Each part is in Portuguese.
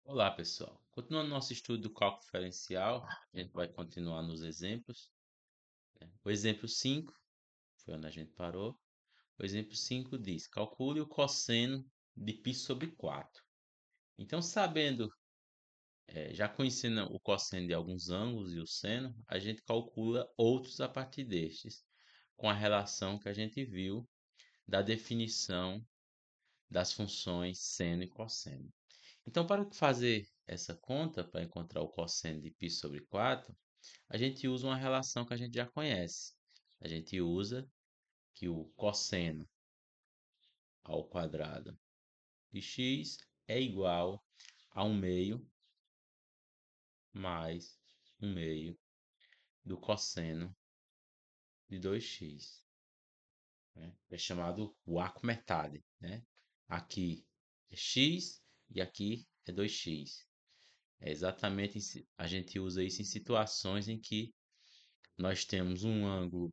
Olá, pessoal. Continuando nosso estudo do cálculo diferencial, a gente vai continuar nos exemplos. O exemplo 5 foi onde a gente parou. O exemplo 5 diz: calcule o cosseno de π sobre 4. Então, já conhecendo o cosseno de alguns ângulos e o seno, a gente calcula outros a partir destes, com a relação que a gente viu da definição das funções seno e cosseno. Então, para fazer essa conta, para encontrar o cosseno de π sobre 4, a gente usa uma relação que a gente já conhece. A gente usa que o cosseno ao quadrado de x é igual a 1 meio mais 1 meio do cosseno de 2x. Né? É chamado o arco metade. Né? Aqui é x e aqui é 2x. É exatamente, a gente usa isso em situações em que nós temos um ângulo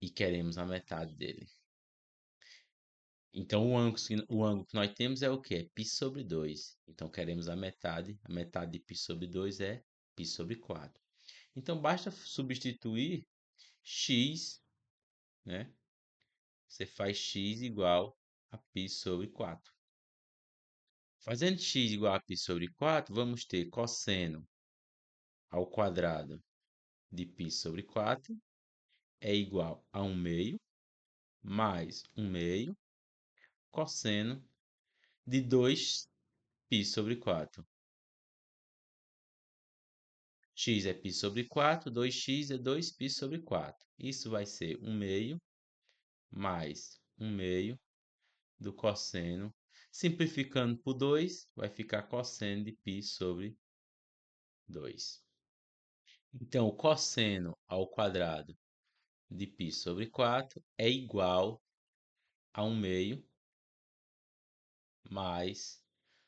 e queremos a metade dele. Então, o ângulo que nós temos é o quê? É π sobre 2. Então, queremos a metade. A metade de π sobre 2 é π sobre 4. Então, basta substituir x, né? Você faz x igual a π sobre 4. Fazendo x igual a π sobre 4, vamos ter cosseno ao quadrado de π sobre 4 é igual a 1 meio mais 1 meio cosseno de 2π sobre 4. X é π sobre 4, 2x é 2π sobre 4. Isso vai ser 1 meio mais 1 meio do cosseno. Simplificando por 2, vai ficar cosseno de π sobre 2. Então, o cosseno ao quadrado de π sobre 4 é igual a 1 meio mais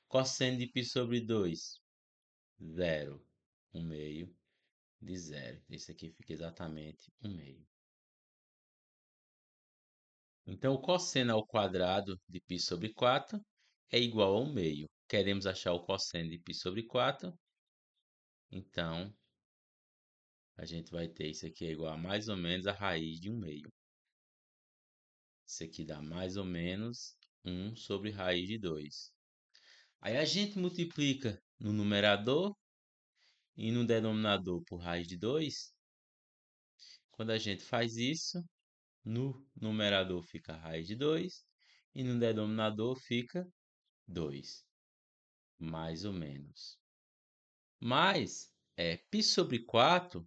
cosseno de π sobre 2, 0. 1 meio de 0. Isso aqui fica exatamente 1 meio. Então, o cosseno ao quadrado de π sobre 4 é igual a 1 meio. Queremos achar o cosseno de π sobre 4. Então, a gente vai ter isso aqui é igual a mais ou menos a raiz de 1 meio. Isso aqui dá mais ou menos 1 sobre raiz de 2. Aí a gente multiplica no numerador e no denominador por raiz de 2. Quando a gente faz isso, no numerador fica a raiz de 2 e no denominador fica 2, mais ou menos. Mas π sobre 4,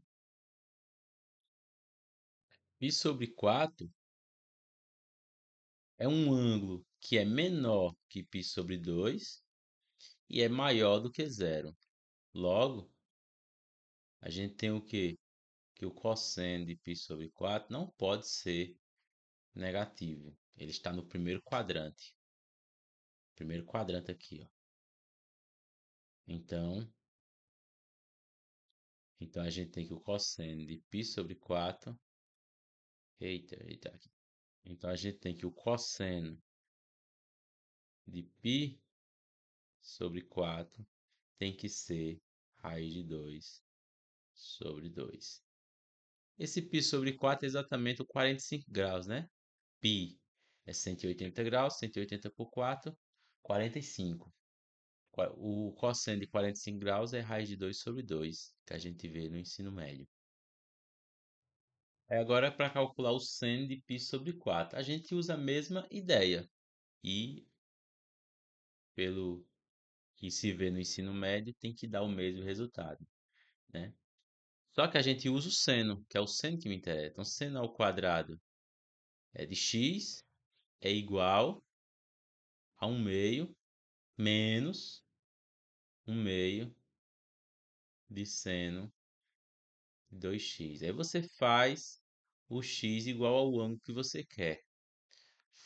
π sobre 4 é um ângulo que é menor que π sobre 2 e é maior do que zero. Logo, a gente tem o quê? Que o cosseno de π sobre 4 não pode ser negativo. Ele está no primeiro quadrante. Primeiro quadrante aqui, ó. Então a gente tem que o cosseno de π sobre 4. Eita aqui. Então a gente tem que o cosseno de π sobre 4 tem que ser raiz de 2 sobre 2. Esse π sobre 4 é exatamente o 45 graus, né? Π é 180 graus, 180 por 4, 45. O cosseno de 45 graus é raiz de 2 sobre 2, que a gente vê no ensino médio. Agora, para calcular o seno de π sobre 4, a gente usa a mesma ideia. E, pelo que se vê no ensino médio, tem que dar o mesmo resultado, né? Só que a gente usa o seno, que é o seno que me interessa. Então, seno ao quadrado é de x é igual a 1 meio menos 1 meio de seno de 2x. Aí você faz o x igual ao ângulo que você quer.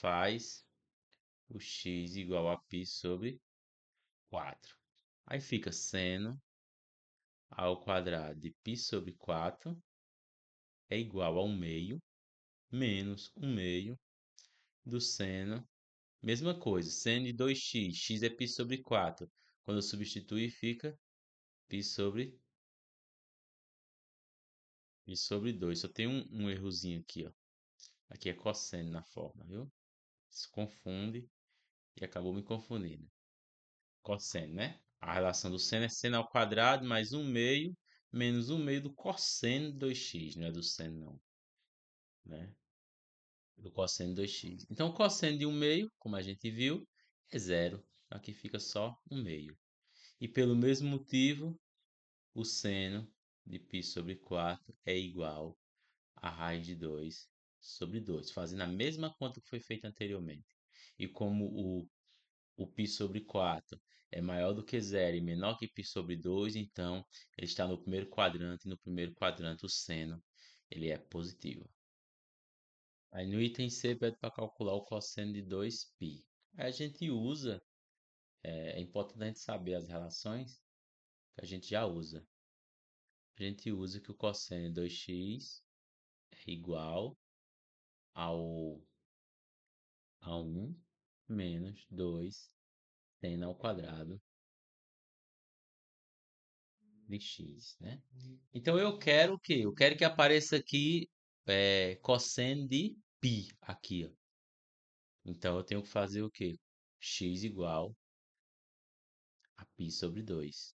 Faz o x igual a π sobre 4. Aí fica seno ao quadrado de π sobre 4 é igual a 1 meio menos 1 meio do seno. Mesma coisa, seno de 2x, x é π sobre 4. Quando eu substituir, fica pi sobre 2. Só tem um errozinho aqui, ó. Aqui é cosseno na forma, viu? Se confunde e acabou me confundindo. Cosseno, né? A relação do seno é seno ao quadrado mais um meio menos um meio do cosseno de 2x. Não é do seno, não, né? Do cosseno de 2x. Então, o cosseno de um meio, como a gente viu, é zero. Aqui fica só um meio. E pelo mesmo motivo, o seno de π sobre 4 é igual a raiz de 2 sobre 2, fazendo a mesma conta que foi feita anteriormente. E como o π sobre 4 é maior do que zero e menor que π sobre 2, então ele está no primeiro quadrante, e no primeiro quadrante o seno ele é positivo. Aí no item C pede para calcular o cosseno de 2π. Aí a gente usa, é importante a gente saber as relações que a gente já usa. A gente usa que o cosseno de 2x é igual a 1 menos 2 seno ao quadrado de x, né? Então eu quero o quê? Eu quero que apareça aqui cosseno de π aqui, ó. Então eu tenho que fazer o quê? X igual a π sobre 2.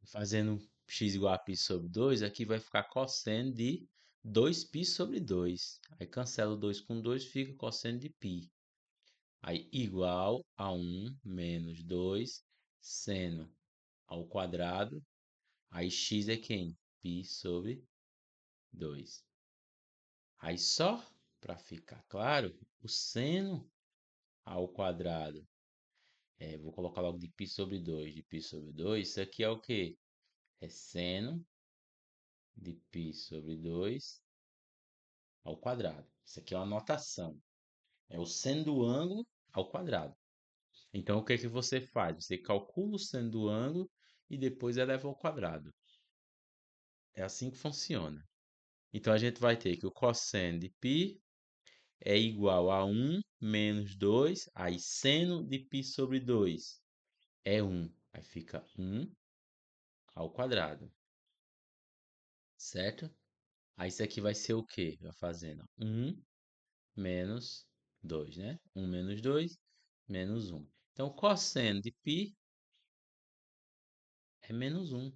Fazendo x igual a π sobre 2, aqui vai ficar cosseno de 2π sobre 2. Aí cancela o 2 com 2, fica cosseno de π. Aí igual a 1 menos 2 seno ao quadrado. Aí x é quem? Π sobre 2. Aí só para ficar claro, o seno ao quadrado. Vou colocar logo de π sobre 2. De π sobre 2, isso aqui é o quê? É seno de π sobre 2 ao quadrado. Isso aqui é uma notação. É o seno do ângulo ao quadrado. Então, o que é que você faz? Você calcula o seno do ângulo e depois eleva ao quadrado. É assim que funciona. Então, a gente vai ter que o cosseno de π é igual a 1 menos 2, aí seno de π sobre 2 é 1. Aí fica 1 ao quadrado, certo? Aí isso aqui vai ser o quê? Vai fazendo 1 menos 2, né? 1 menos 2, menos 1. Então, cosseno de π é menos 1.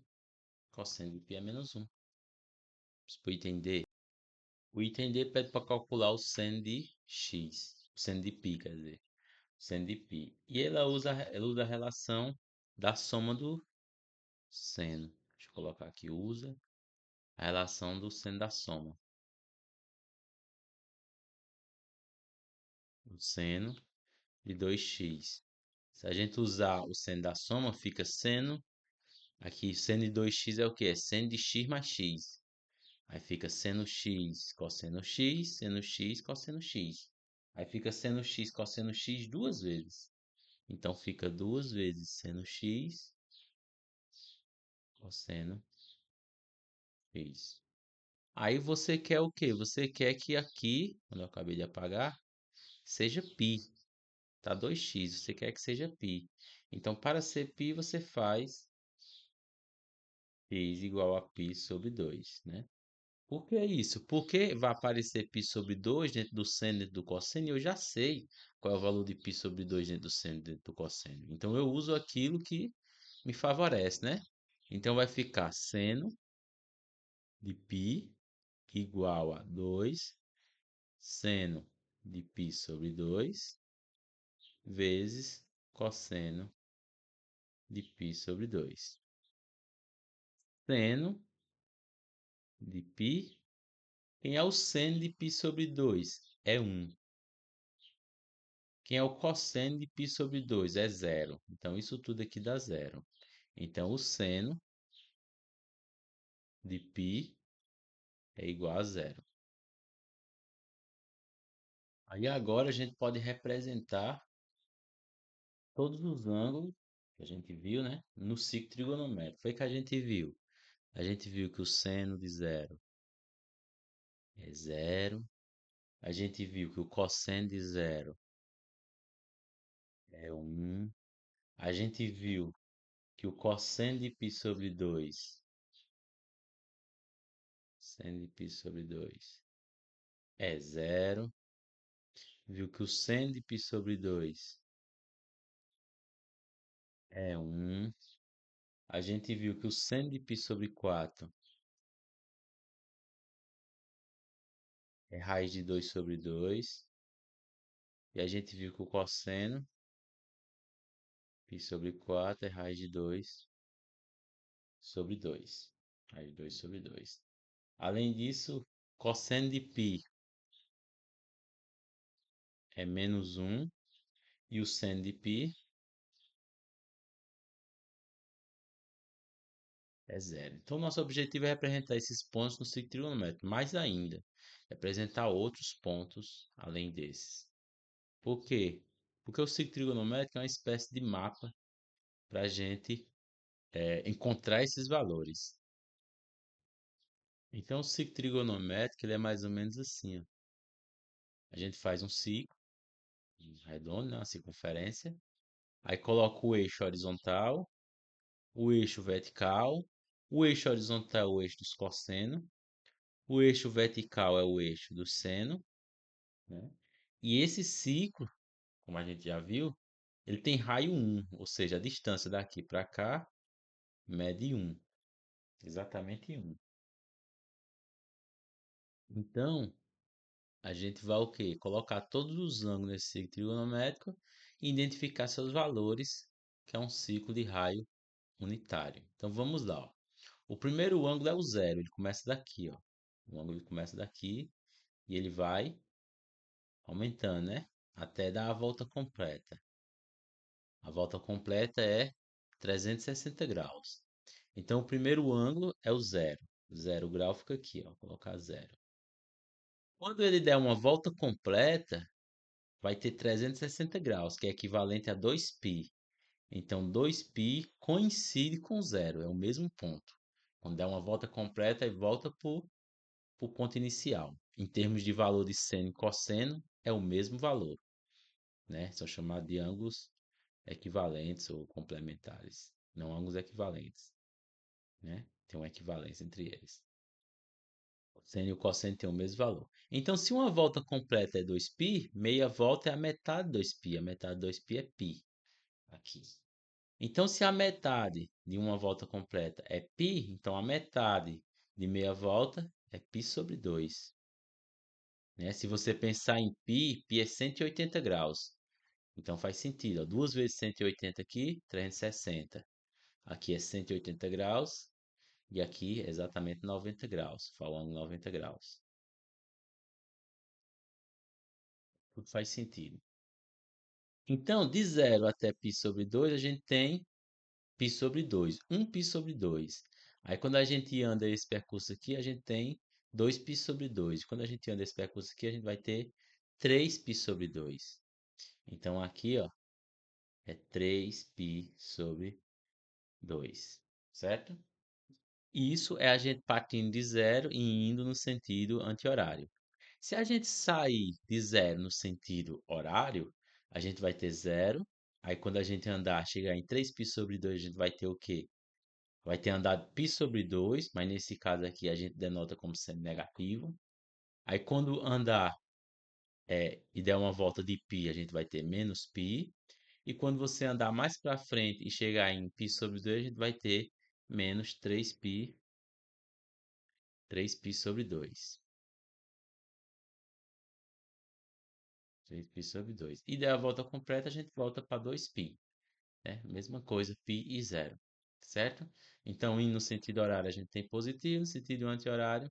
Cosseno de π é menos 1. Para o item D. O item D pede para calcular o seno de x. O seno de π, quer dizer. O seno de π. E ela usa a relação da soma do seno. Deixa eu colocar aqui. Usa a relação do seno da soma. O seno de 2x. Se a gente usar o seno da soma, fica seno. Aqui, seno de 2x é o que? É seno de x mais x. Aí fica seno x, cosseno x, seno x, cosseno x. Aí fica seno x, cosseno x duas vezes. Então fica duas vezes seno x, cosseno x. Aí você quer o quê? Você quer que aqui, quando eu acabei de apagar, seja π. Tá 2x, você quer que seja π. Então, para ser π, você faz x igual a π sobre 2, né? Por que isso? Porque vai aparecer π sobre 2 dentro do seno e dentro do cosseno e eu já sei qual é o valor de π sobre 2 dentro do seno e dentro do cosseno. Então eu uso aquilo que me favorece, né? Então vai ficar seno de π igual a 2 seno de π sobre 2 vezes cosseno de π sobre 2. Seno de π, quem é o seno de π sobre 2? É 1. Quem é o cosseno de π sobre 2? É zero. Então, isso tudo aqui dá zero. Então, o seno de π é igual a zero. Aí, agora, a gente pode representar todos os ângulos que a gente viu, né? No ciclo trigonométrico. Foi que a gente viu. A gente viu que o seno de zero é zero. A gente viu que o cosseno de zero é 1. A gente viu que o cosseno de π sobre 2, seno de π sobre 2 é zero. Viu que o seno de π sobre 2 é um. A gente viu que o seno de π sobre 4 é raiz de 2 sobre 2. E a gente viu que o cosseno π sobre 4 é raiz de 2 sobre 2. Raiz de 2 sobre 2. Além disso, cosseno de π é menos um e o seno de π é zero. Então, nosso objetivo é representar esses pontos no ciclo trigonométrico. Mais ainda, representar outros pontos além desses. Por quê? Porque o ciclo trigonométrico é uma espécie de mapa para a gente encontrar esses valores. Então, o ciclo trigonométrico ele é mais ou menos assim. Ó. A gente faz um ciclo redondo, né, uma circunferência. Aí coloca o eixo horizontal, o eixo vertical. O eixo horizontal é o eixo dos cossenos. O eixo vertical é o eixo do seno. Né? E esse ciclo, como a gente já viu, ele tem raio um, ou seja, a distância daqui para cá mede um, exatamente um. Então, a gente vai o quê? Colocar todos os ângulos nesse ciclo trigonométrico e identificar seus valores, que é um ciclo de raio unitário. Então, vamos lá. Ó. O primeiro ângulo é o zero, ele começa daqui. Ó. O ângulo começa daqui e ele vai aumentando, né? Até dar a volta completa. A volta completa é 360 graus. Então, o primeiro ângulo é o zero. Zero grau fica aqui, ó. Vou colocar zero. Quando ele der uma volta completa, vai ter 360 graus, que é equivalente a 2π. Então, 2π coincide com zero, é o mesmo ponto. Quando der uma volta completa, ele volta para o ponto inicial. Em termos de valor de seno e cosseno, é o mesmo valor. Né? São chamados de ângulos equivalentes ou complementares, não ângulos equivalentes. Né? Tem uma equivalência entre eles. O seno e o cosseno têm o mesmo valor. Então, se uma volta completa é 2π, meia volta é a metade de 2π. A metade de 2π é π. Aqui. Então, se a metade de uma volta completa é π, então a metade de meia volta é π sobre 2. Né? Se você pensar em π é 180 graus. Então faz sentido. Ó. 2 vezes 180 aqui, 360. Aqui é 180 graus e aqui é exatamente 90 graus. Falando 90 graus. Tudo faz sentido. Então, de 0 até π sobre 2, a gente tem π sobre 2. 1π sobre 2. Aí, quando a gente anda esse percurso aqui, a gente tem 2π sobre 2. Quando a gente anda esse percurso aqui, a gente vai ter 3π sobre 2. Então, aqui, ó, é 3π sobre 2. Certo? Isso é a gente partindo de zero e indo no sentido anti-horário. Se a gente sair de zero no sentido horário, a gente vai ter zero. Aí quando a gente andar, chegar em 3π sobre 2, a gente vai ter o quê? Vai ter andado π sobre 2, mas nesse caso aqui a gente denota como sendo negativo. Aí quando andar e der uma volta de π, a gente vai ter menos π. E quando você andar mais para frente e chegar em π sobre 2, a gente vai ter menos 3π sobre 2. 3π sobre 2. E der a volta completa, a gente volta para 2π. Né? Mesma coisa, π e zero. Certo? Então, indo no sentido horário, a gente tem positivo, no sentido anti-horário,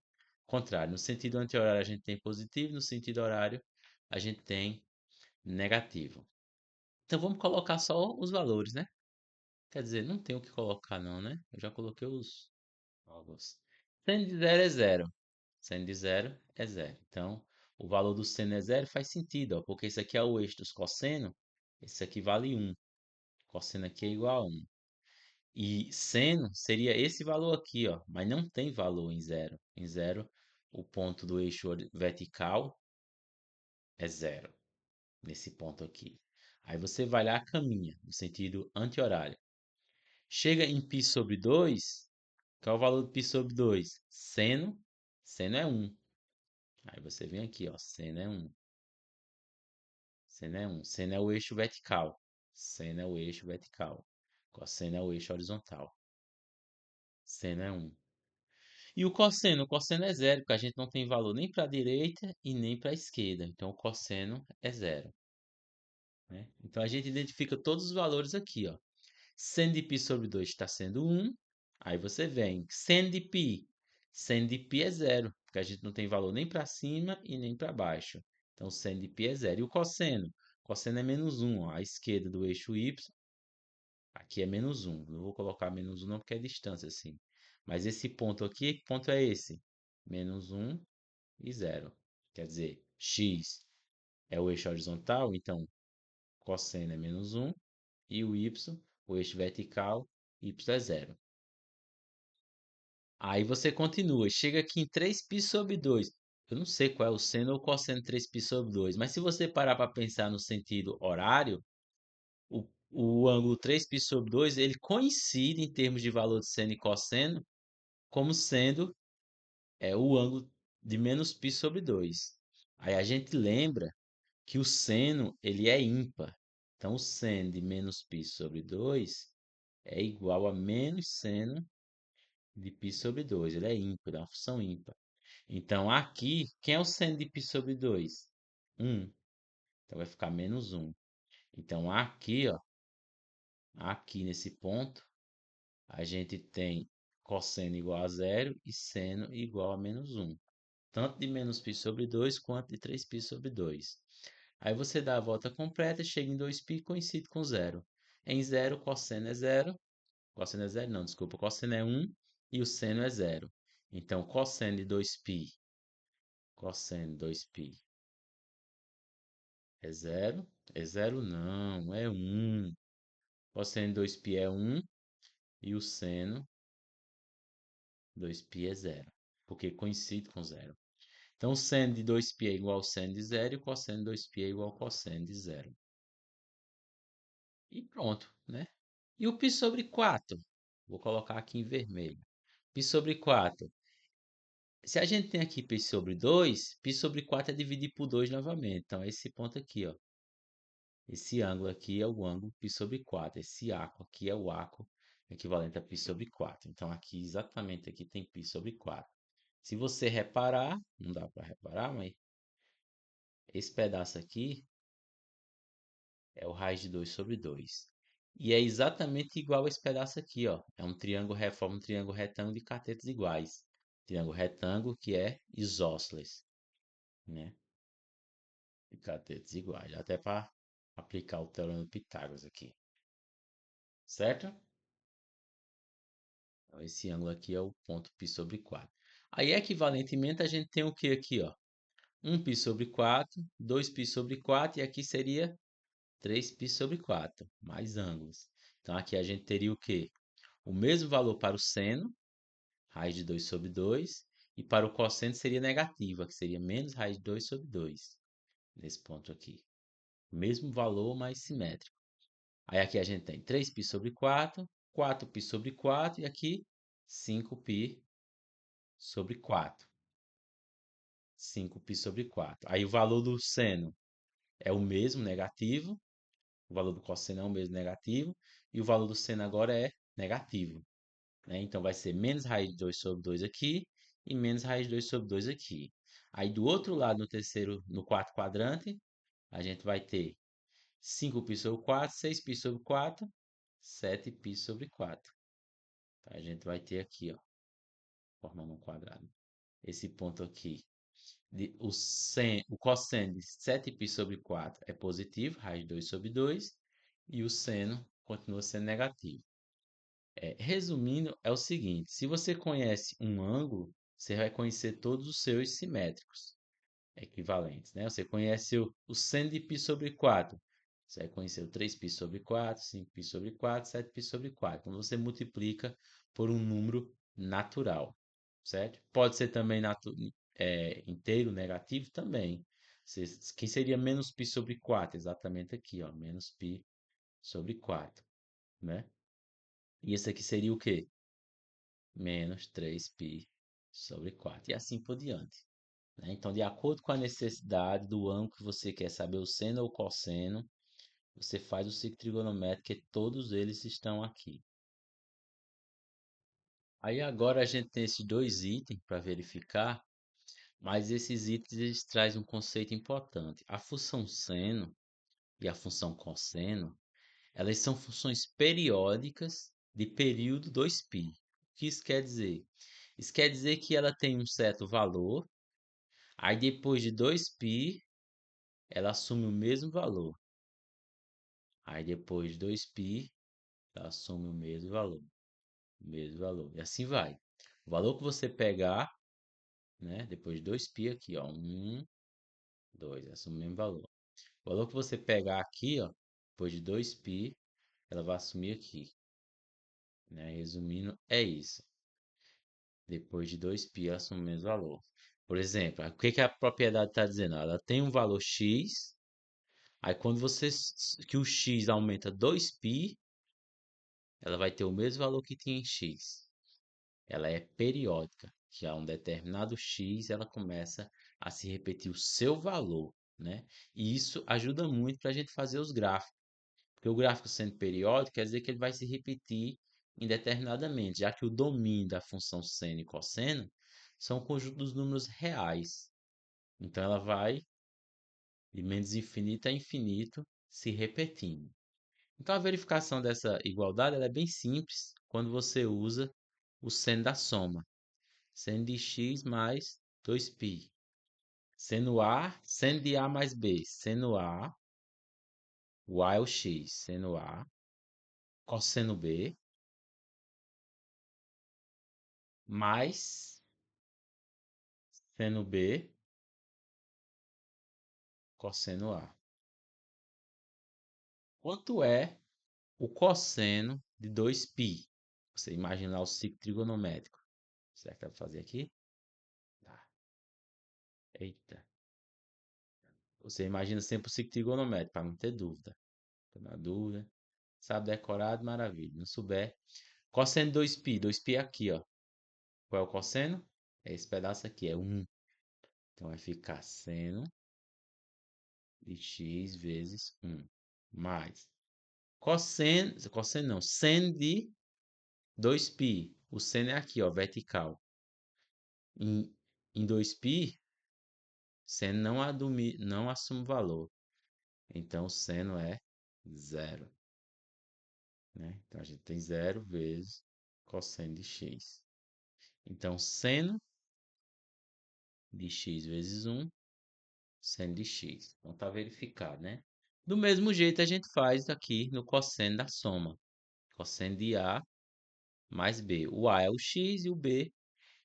contrário. No sentido anti-horário, a gente tem positivo, no sentido horário, a gente tem negativo. Então, vamos colocar só os valores, né? Quer dizer, não tem o que colocar, não, né? Eu já coloquei os valores. Seno de zero é zero. Seno de zero é zero. Então, o valor do seno é zero faz sentido, ó, porque esse aqui é o eixo dos cosseno, esse aqui vale 1. Cosseno aqui é igual a 1. E seno seria esse valor aqui, ó, mas não tem valor em zero. Em zero, o ponto do eixo vertical é zero, nesse ponto aqui. Aí você vai lá, caminha, no sentido anti-horário. Chega em π sobre 2, qual é o valor de π sobre 2? Seno é 1. Aí você vem aqui, ó, seno é 1. Seno é 1. Seno é o eixo vertical. Seno é o eixo vertical. Cosseno é o eixo horizontal. Seno é 1. E o cosseno? O cosseno é zero, porque a gente não tem valor nem para a direita e nem para a esquerda. Então, o cosseno é zero. Né? Então, a gente identifica todos os valores aqui. Ó. Seno de π sobre 2 está sendo 1. Aí você vem. Seno de π. Seno de π é zero, porque a gente não tem valor nem para cima e nem para baixo. Então, seno de π é zero. E o cosseno? Cosseno é menos 1. Ó, à esquerda do eixo y. Aqui é menos 1. Não vou colocar menos 1 não, porque é distância assim. Mas esse ponto aqui, que ponto é esse? Menos 1 e 0. Quer dizer, x é o eixo horizontal, então cosseno é menos 1. E o y, o eixo vertical, y é 0. Aí você continua, chega aqui em 3π sobre 2. Eu não sei qual é o seno ou cosseno de 3π sobre 2, mas se você parar para pensar no sentido horário, o ângulo 3π sobre 2 ele coincide em termos de valor de seno e cosseno como sendo o ângulo de menos π sobre 2. Aí a gente lembra que o seno ele é ímpar. Então, o seno de menos π sobre 2 é igual a menos seno de π sobre 2. Ele é ímpar, é uma função ímpar. Então, aqui, quem é o seno de π sobre 2? 1. Então, vai ficar menos 1. Então, aqui, ó, aqui nesse ponto, a gente tem cosseno igual a zero e seno igual a menos 1. Tanto de menos π sobre 2 quanto de 3π sobre 2. Aí você dá a volta completa, chega em 2π, coincide com zero. Em zero, cosseno é zero. Cosseno é zero, não, desculpa. Cosseno é 1 e o seno é zero. Então, cosseno de 2π, cosseno de 2π é zero. É zero não, é 1. Cosseno de 2π é 1 e o seno 2π é zero, porque coincide com zero. Então, seno de 2π é igual ao seno de zero e cosseno de 2π é igual ao cosseno de zero. E pronto, né? E o π sobre 4? Vou colocar aqui em vermelho. Π sobre 4. Se a gente tem aqui π sobre 2, π sobre 4 é dividir por 2 novamente. Então, é esse ponto aqui, ó. Esse ângulo aqui é o ângulo π sobre 4. Esse arco aqui é o arco equivalente a π sobre 4. Então, aqui, exatamente aqui, tem π sobre 4. Se você reparar, não dá para reparar, mas esse pedaço aqui é o raiz de 2 sobre 2. E é exatamente igual a esse pedaço aqui, ó. É um triângulo, reforma um triângulo retângulo de catetos iguais. Triângulo retângulo que é isósceles, né? De catetos iguais. Até para aplicar o teorema de Pitágoras aqui. Certo? Então, esse ângulo aqui é o ponto π sobre 4. Aí, equivalentemente, a gente tem o que aqui, ó? 1π sobre 4, 2π sobre 4 e aqui seria 3π sobre 4, mais ângulos. Então, aqui a gente teria o quê? O mesmo valor para o seno, raiz de 2 sobre 2, e para o cosseno seria negativo, que seria menos raiz de 2 sobre 2, nesse ponto aqui. Mesmo valor, mais simétrico. Aí aqui a gente tem 3π sobre 4, 4π sobre 4 e aqui 5π sobre 4. 5π sobre 4. Aí o valor do seno é o mesmo, negativo. O valor do cosseno é o mesmo, negativo. E o valor do seno agora é negativo. Né? Então, vai ser menos raiz de 2 sobre 2 aqui e menos raiz de 2 sobre 2 aqui. Aí, do outro lado, no quarto quadrante, a gente vai ter 5π sobre 4, 6π sobre 4, 7π sobre 4. Então, a gente vai ter aqui, ó, formando um quadrado. Esse ponto aqui, o cosseno de 7π sobre 4 é positivo, raiz de 2 sobre 2, e o seno continua sendo negativo. Resumindo, é o seguinte: se você conhece um ângulo, você vai conhecer todos os seus simétricos equivalentes, né? Você conhece o seno de π sobre 4, você vai conhecer o 3π sobre 4, 5π sobre 4, 7π sobre 4. Quando você multiplica por um número natural, certo? Pode ser também inteiro, negativo também. Quem seria menos π sobre 4? Exatamente aqui, ó, menos π sobre 4, né? E esse aqui seria o quê? Menos 3π sobre 4. E assim por diante, né? Então, de acordo com a necessidade do ângulo que você quer saber, o seno ou o cosseno, você faz o ciclo trigonométrico e todos eles estão aqui. Aí agora a gente tem esses dois itens para verificar, mas esses itens eles trazem um conceito importante. A função seno e a função cosseno, elas são funções periódicas de período 2π. O que isso quer dizer? Isso quer dizer que ela tem um certo valor, aí depois de 2π, ela assume o mesmo valor. Aí depois de 2π, ela assume o mesmo valor. O mesmo valor. E assim vai. O valor que você pegar, né? Depois de 2π aqui, ó. 2, assume o mesmo valor. O valor que você pegar aqui, ó, depois de 2π, ela vai assumir aqui, né? Resumindo, é isso. Depois de 2π, ela assume o mesmo valor. Por exemplo, o que que a propriedade está dizendo? Ela tem um valor x, aí quando que o x aumenta 2π, ela vai ter o mesmo valor que tinha em x. Ela é periódica, que a um determinado x ela começa a se repetir o seu valor, né? E isso ajuda muito para a gente fazer os gráficos, porque o gráfico sendo periódico quer dizer que ele vai se repetir indeterminadamente, já que o domínio da função seno e cosseno são o conjunto dos números reais. Então ela vai de menos infinito a infinito se repetindo. Então a verificação dessa igualdade ela é bem simples quando você usa o seno da soma. Seno de x mais 2π. Seno A, seno de A mais B. Seno A, o A é o x. Seno A, cosseno B, mais seno B, cosseno A. Quanto é o cosseno de 2π? Você imagina lá o ciclo trigonométrico. Será que dá para fazer aqui? Tá. Eita. Você imagina sempre o ciclo trigonométrico, para não ter dúvida. Tô na dúvida. Sabe decorado? Maravilha. Não souber. Cosseno de 2π. 2π é aqui, ó. Qual é o cosseno? É esse pedaço aqui, é 1. Então vai ficar seno de x vezes 1. Mais cosseno não, seno de 2π. O seno é aqui, ó, vertical. Em 2π, seno não assume valor. Então, o seno é zero, né? Então, a gente tem 0 vezes cosseno de x. Então, seno de x vezes 1, seno de x. Então, está verificado, né? Do mesmo jeito, a gente faz aqui no cosseno da soma. Cosseno de A mais B. O A é o x e o B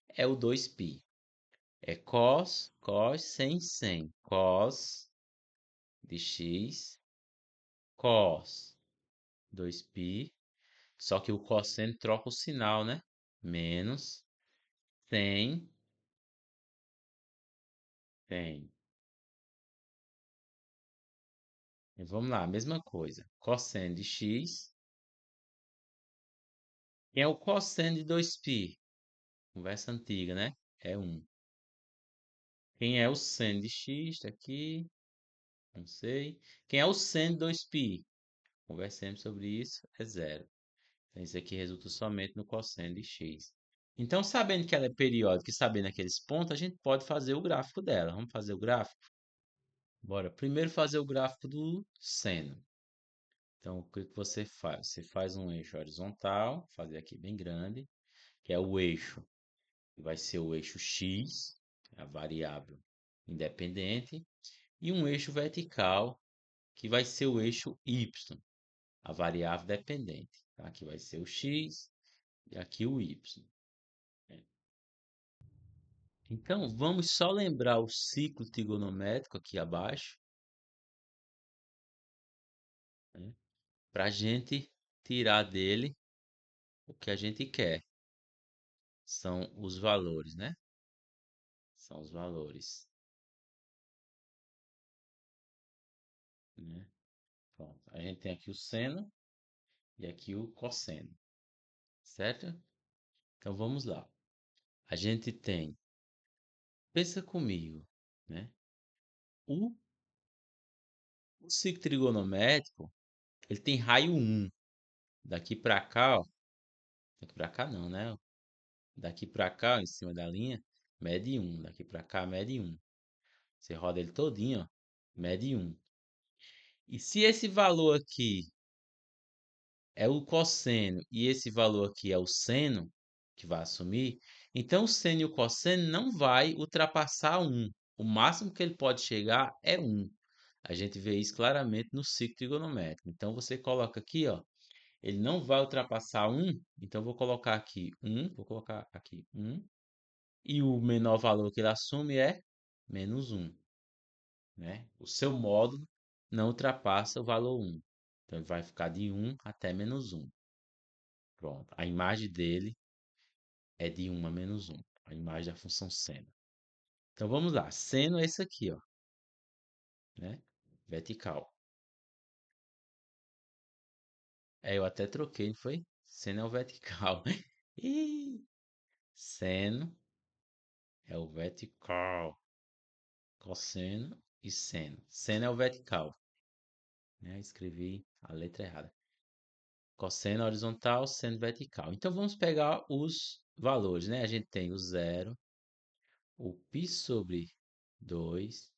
é o 2π. É cos, sem. Cos de x, cos 2π. Só que o cosseno troca o sinal, né? Menos sem, sem. E vamos lá, mesma coisa. Cosseno de x. Quem é o cosseno de 2π? Conversa antiga, né? É 1. Quem é o seno de x? Tá aqui. Não sei. Quem é o seno de 2π? Conversemos sobre isso. É zero. Então, isso aqui resulta somente no cosseno de x. Então, sabendo que ela é periódica e sabendo aqueles pontos, a gente pode fazer o gráfico dela. Vamos fazer o gráfico? Bora. Primeiro fazer o gráfico do seno. Então, o que que você faz? Você faz um eixo horizontal, vou fazer aqui bem grande, que é o eixo, que vai ser o eixo x, a variável independente, e um eixo vertical, que vai ser o eixo y, a variável dependente. Tá? Aqui vai ser o x e aqui o y. Então, vamos só lembrar o ciclo trigonométrico aqui abaixo, né? Para a gente tirar dele o que a gente quer. São os valores, né? São os valores. né? Pronto. A gente tem aqui o seno e aqui o cosseno, certo? Então vamos lá. A gente tem, pensa comigo, né? O, o ciclo trigonométrico, ele tem raio 1. Daqui para cá, ó, daqui para cá não, né? Daqui para cá, ó, em cima da linha, mede 1. Daqui para cá, mede 1. Você roda ele todinho, ó, mede 1. E se esse valor aqui é o cosseno e esse valor aqui é o seno, que vai assumir, então o seno e o cosseno não vai ultrapassar 1. O máximo que ele pode chegar é 1. A gente vê isso claramente no ciclo trigonométrico. Então você coloca aqui, ó, ele não vai ultrapassar 1, então eu vou colocar aqui 1, vou colocar aqui 1, e o menor valor que ele assume é menos 1, né? O seu módulo não ultrapassa o valor 1. Então ele vai ficar de 1 até menos 1. Pronto. A imagem dele é de 1 a menos 1. A imagem da função seno. Então vamos lá. Seno é esse aqui, ó, né? Vertical. É, eu até troquei, não foi? Seno é o vertical. Ih, seno é o vertical. Cosseno e seno. Seno é o vertical, né? Escrevi a letra errada. Cosseno horizontal, seno vertical. Então vamos pegar os valores, né? A gente tem o zero, o π sobre 2,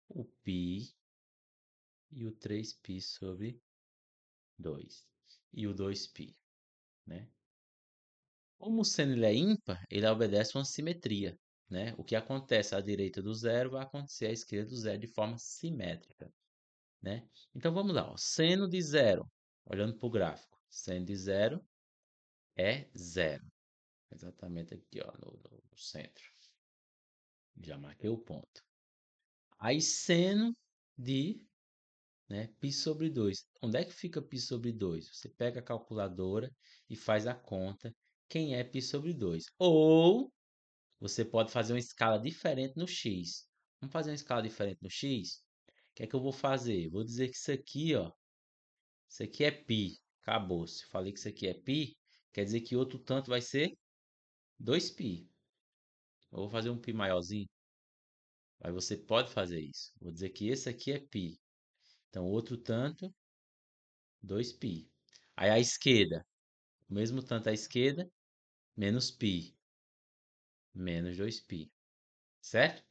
o π e o 3π sobre 2 e o 2π, né? Como o seno ele é ímpar, ele obedece uma simetria, né? O que acontece à direita do zero vai acontecer à esquerda do zero de forma simétrica, né? Então vamos lá, ó. Seno de zero, olhando para o gráfico, seno de zero é zero, exatamente aqui, ó, no centro. Já marquei o ponto. Aí seno de, né, π sobre 2. Onde é que fica π sobre 2? Você pega a calculadora e faz a conta quem é π sobre 2. Ou você pode fazer uma escala diferente no x. Vamos fazer uma escala diferente no x? O que é que eu vou fazer? Vou dizer que isso aqui, ó, isso aqui é π. Acabou. Se falei que isso aqui é π, quer dizer que outro tanto vai ser 2π. Eu vou fazer um π maiorzinho. Aí você pode fazer isso. Vou dizer que esse aqui é π. Então, outro tanto, 2π. Aí à esquerda, o mesmo tanto à esquerda, menos π, menos 2π. Certo?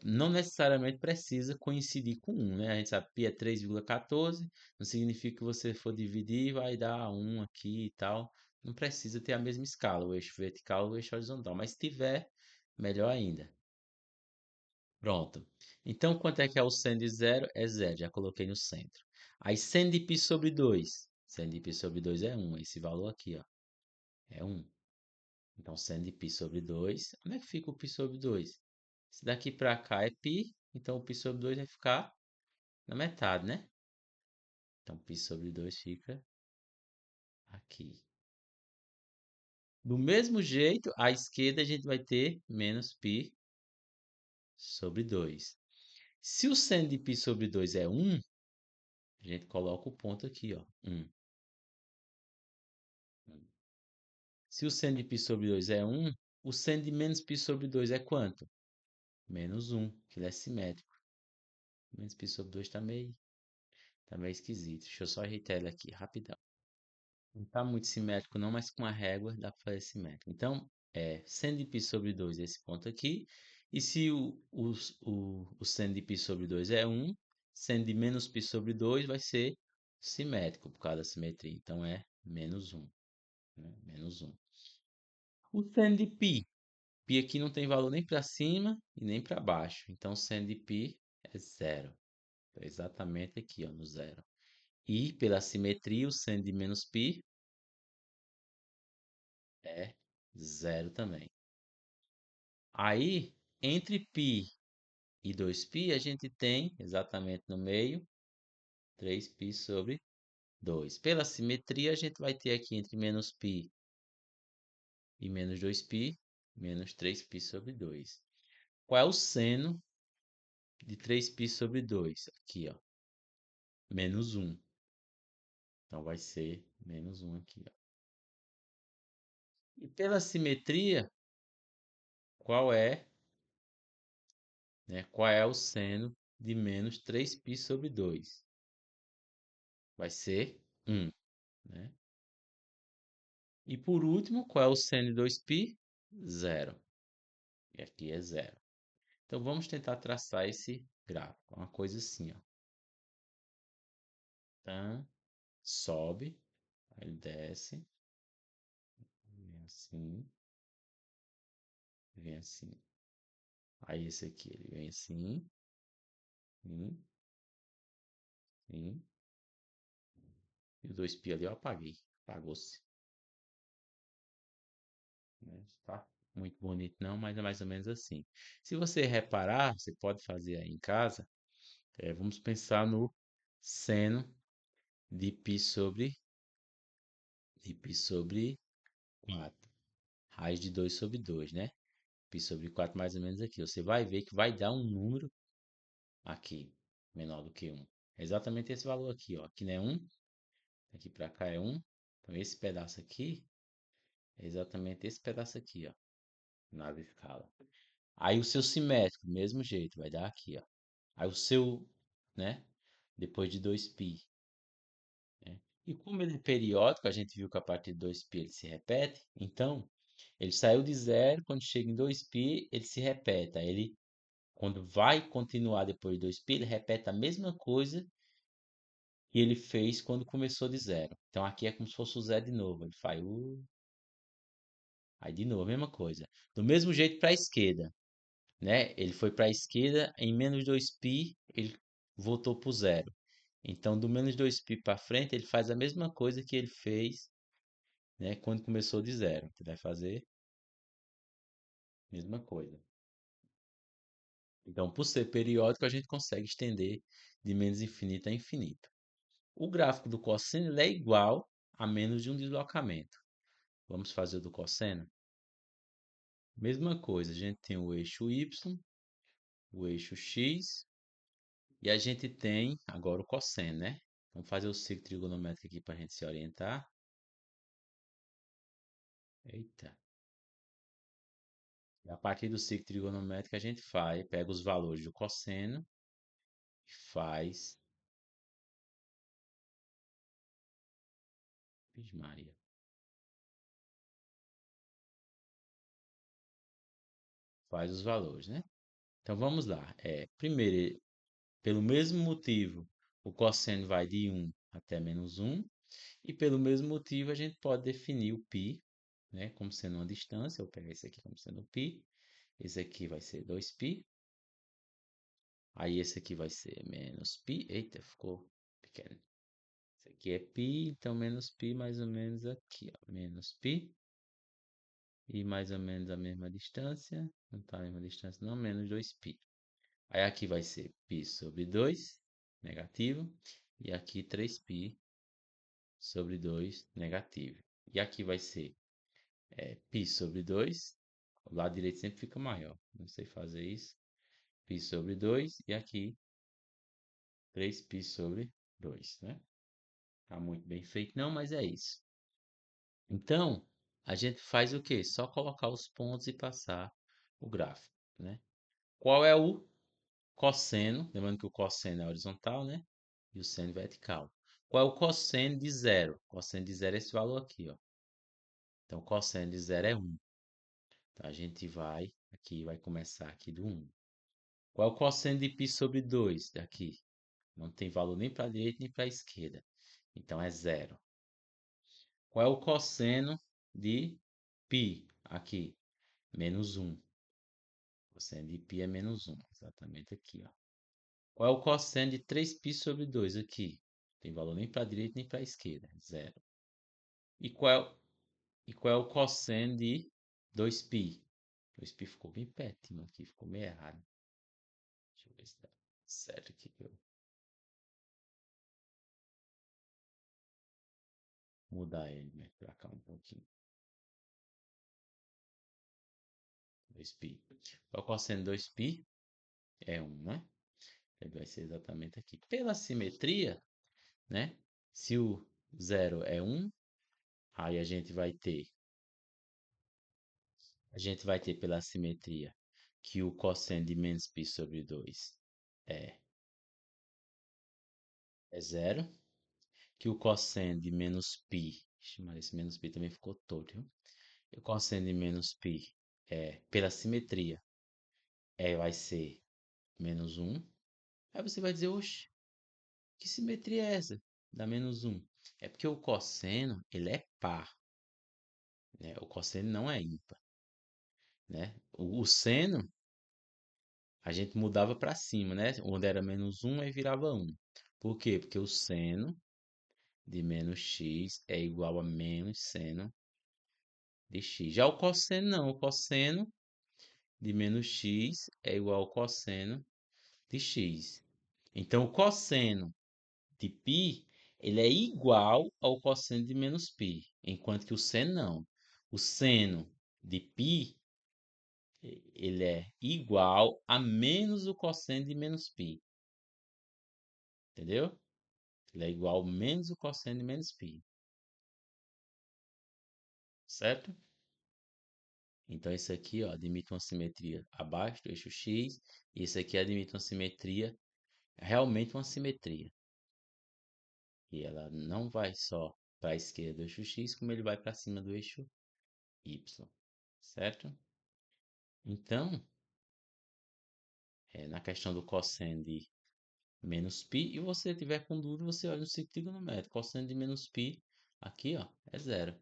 Não necessariamente precisa coincidir com 1, né? A gente sabe que π é 3,14, não significa que você for dividir vai dar 1 aqui e tal. Não precisa ter a mesma escala, o eixo vertical e o eixo horizontal. Mas se tiver, melhor ainda. Pronto. Então, quanto é que é o seno de zero? É zero, já coloquei no centro. Aí, seno de π sobre 2. Seno de π sobre 2 é 1. Esse valor aqui, ó, é 1. Então, seno de π sobre 2. Onde é que fica o π sobre 2? Se daqui para cá é π, então o π sobre 2 vai ficar na metade, né? Então, π sobre 2 fica aqui. Do mesmo jeito, à esquerda a gente vai ter menos π sobre 2. Se o seno de π sobre 2 é 1, a gente coloca o ponto aqui, ó, 1. Se o seno de π sobre 2 é 1, o seno de menos π sobre 2 é quanto? Menos 1, que ele é simétrico. Menos π sobre 2 tá meio esquisito. Deixa eu só ajeitar ele aqui, rapidão. Não está muito simétrico não, mas com a régua dá para fazer simétrico. Então, seno de π sobre 2 é esse ponto aqui. E se o seno de π sobre 2 é 1, seno de menos π sobre 2 vai ser simétrico por causa da simetria. Então, é menos 1. Né? Menos 1. O seno de π. Π aqui não tem valor nem para cima e nem para baixo. Então, seno de π é zero. É exatamente aqui, ó, no zero. E, pela simetria, o seno de menos π é zero também. Aí, entre π e 2π, a gente tem, exatamente no meio, 3π sobre 2. Pela simetria, a gente vai ter aqui entre menos π e menos 2π, menos 3π sobre 2. Qual é o seno de 3π sobre 2. Aqui, ó. Menos 1. Então vai ser menos 1 aqui, ó. E pela simetria, qual é, né? Qual é o seno de menos 3π sobre 2? Vai ser 1, né? E por último, qual é o seno de 2π? 0. E aqui é 0. Então vamos tentar traçar esse gráfico. Uma coisa assim, ó. Então, sobe, aí ele desce, vem assim, vem assim. Aí esse aqui, ele vem assim, assim, assim. E o 2π ali eu apaguei. Apagou-se. Né? Tá muito bonito não, mas é mais ou menos assim. Se você reparar, você pode fazer aí em casa. Vamos pensar no seno de π sobre 4. Raiz de 2 sobre 2, né? Π sobre 4 mais ou menos aqui. Você vai ver que vai dar um número aqui, menor do que 1. É exatamente esse valor aqui, ó. Aqui não é 1, aqui para cá é 1. Então esse pedaço aqui é exatamente esse pedaço aqui, ó, na escala. Aí o seu simétrico, do mesmo jeito, vai dar aqui, ó. Aí o seu, né, depois de 2π, né? E como ele é periódico, a gente viu que a partir de 2π ele se repete, então ele saiu de 0, quando chega em 2π, ele se repete. Aí ele, quando vai continuar depois de 2π, ele repete a mesma coisa que ele fez quando começou de 0. Então aqui é como se fosse o zero de novo. Ele faz aí de novo, a mesma coisa. Do mesmo jeito para a esquerda, né? Ele foi para a esquerda, em menos 2π, ele voltou para o zero. Então, do menos 2π para frente, ele faz a mesma coisa que ele fez, né, quando começou de 0. Ele vai fazer a mesma coisa. Então, por ser periódico, a gente consegue estender de menos infinito a infinito. O gráfico do cosseno ele é igual a menos de um deslocamento. Vamos fazer o do cosseno? Mesma coisa, a gente tem o eixo y, o eixo x, e a gente tem agora o cosseno, né? Vamos fazer o ciclo trigonométrico aqui para a gente se orientar. Eita. E a partir do ciclo trigonométrico a gente pega os valores do cosseno e Vixe Maria, faz os valores, né? Então vamos lá. Primeiro, pelo mesmo motivo, o cosseno vai de 1 até menos 1. E pelo mesmo motivo, a gente pode definir o π, né, como sendo uma distância. Eu vou pegar esse aqui como sendo π. Esse aqui vai ser 2π. Aí esse aqui vai ser menos π. Eita, ficou pequeno. Esse aqui é π, então menos π mais ou menos aqui, ó. Menos π. E mais ou menos a mesma distância. Não está a mesma distância, não. Menos 2π. Aí aqui vai ser π sobre 2, negativo. E aqui 3π sobre 2, negativo. E aqui vai ser π sobre 2. O lado direito sempre fica maior. Não sei fazer isso. Π sobre 2. E aqui 3π sobre 2, né? Tá muito bem feito, não, mas é isso. Então, a gente faz o quê? Só colocar os pontos e passar o gráfico, né? Qual é o cosseno? Lembrando que o cosseno é horizontal, né? E o seno vertical. Qual é o cosseno de zero? O cosseno de zero é esse valor aqui, ó. Então, o cosseno de zero é 1. Então, a gente vai começar aqui do 1. Qual é o cosseno de π sobre 2? Daqui. Não tem valor nem para a direita nem para a esquerda. Então, é 0. Qual é o cosseno de π? Aqui. Menos 1. O cosseno de π é menos 1. Exatamente aqui, ó. Qual é o cosseno de 3π sobre 2? Aqui. Não tem valor nem para a direita nem para a esquerda. 0. E qual é o cosseno de 2π? 2π ficou bem pertinho aqui, ficou meio errado. Deixa eu ver se dá certo aqui. Mudar ele, né, para cá um pouquinho. 2π. Qual é o cosseno de 2π? É 1, né? Ele vai ser exatamente aqui. Pela simetria, né? Se o zero é um, aí a gente vai ter pela simetria que o cosseno de menos π sobre 2 é, é zero, que o cosseno de menos π, ixi, mas esse menos π também ficou torto, viu? O cosseno de menos π pela simetria, vai ser menos um. Aí você vai dizer, oxe, que simetria é essa? Dá menos um. É porque o cosseno, ele é par, né? O cosseno não é ímpar, né? O seno, a gente mudava para cima, né? Onde era menos um, aí virava um. Por quê? Porque o seno de menos x é igual a menos seno de x. Já o cosseno não. O cosseno de menos x é igual ao cosseno de x. Então, o cosseno de π, ele é igual ao cosseno de menos π, enquanto que o seno não. O seno de π, ele é igual a menos o cosseno de menos π. Entendeu? Ele é igual a menos o cosseno de menos π. Certo? Então, isso aqui, ó, admite uma simetria abaixo do eixo x. E isso aqui admite uma simetria, realmente uma simetria. E ela não vai só para a esquerda do eixo x, como ele vai para cima do eixo y. Certo? Então, na questão do cosseno de menos π, e você tiver com dúvida, você olha no ciclo trigonométrico. Cosseno de menos π, aqui, ó, é zero.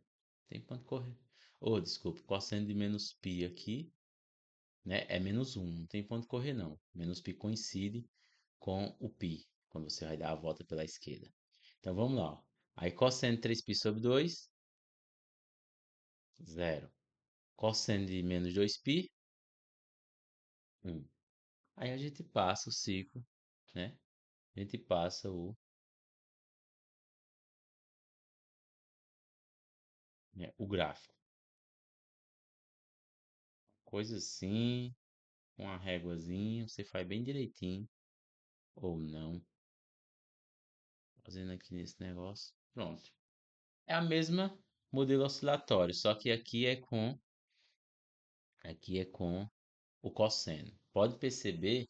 Tem ponto correr. Ou, desculpa, cosseno de menos π aqui, né, é menos um. Não tem ponto correr, não. Menos π coincide com o π, quando você vai dar a volta pela esquerda. Então, vamos lá, ó. Aí, cosseno de 3π sobre 2, zero. Cosseno de menos 2π, 1. Aí a gente passa o ciclo, né? A gente passa o gráfico. Coisa assim, uma réguazinha, você faz bem direitinho, ou não. Fazendo aqui nesse negócio. Pronto. É a mesma modelo oscilatório, só que aqui é com o cosseno. Pode perceber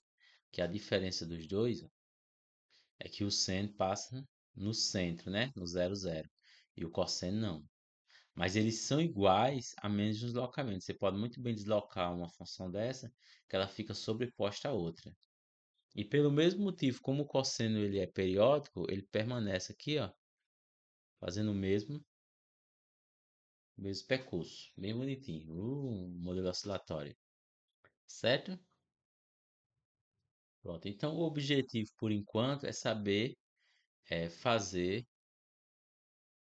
que a diferença dos dois ó, é que o seno passa no centro, né? No zero zero. E o cosseno não. Mas eles são iguais a menos deslocamento. Você pode muito bem deslocar uma função dessa que ela fica sobreposta à outra. E pelo mesmo motivo, como o cosseno ele é periódico, ele permanece aqui, ó, fazendo o mesmo percurso, bem bonitinho. Modelo oscilatório, certo? Pronto. Então, o objetivo por enquanto é saber fazer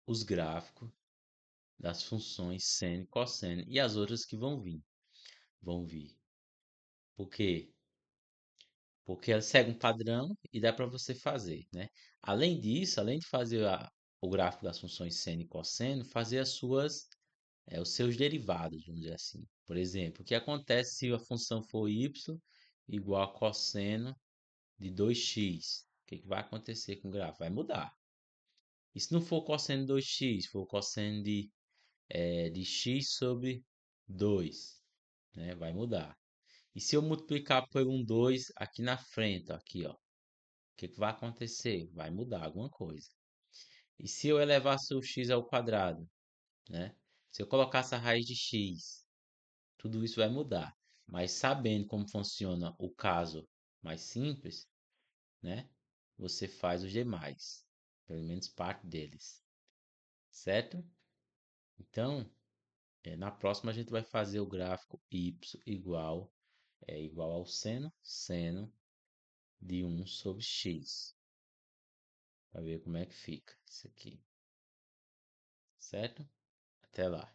os gráficos das funções seno e cosseno e as outras que vão vir. Vão vir. Por quê? Porque ela segue um padrão e dá para você fazer, né? Além disso, além de fazer o gráfico das funções seno e cosseno, fazer os seus derivados, vamos dizer assim. Por exemplo, o que acontece se a função for y igual a cosseno de 2x? O que vai acontecer com o gráfico? Vai mudar. E se não for cosseno de 2x, for cosseno de x sobre 2, né? Vai mudar. E se eu multiplicar por um 2 aqui na frente, ó, aqui, ó, o que vai acontecer? Vai mudar alguma coisa. E se eu elevasse o x ao quadrado, né? Se eu colocasse a raiz de x, tudo isso vai mudar. Mas sabendo como funciona o caso mais simples, né? Você faz os demais, pelo menos parte deles, certo? Então, na próxima a gente vai fazer o gráfico y igual ao seno de 1 sobre x, para ver como é que fica isso aqui, certo? Até lá.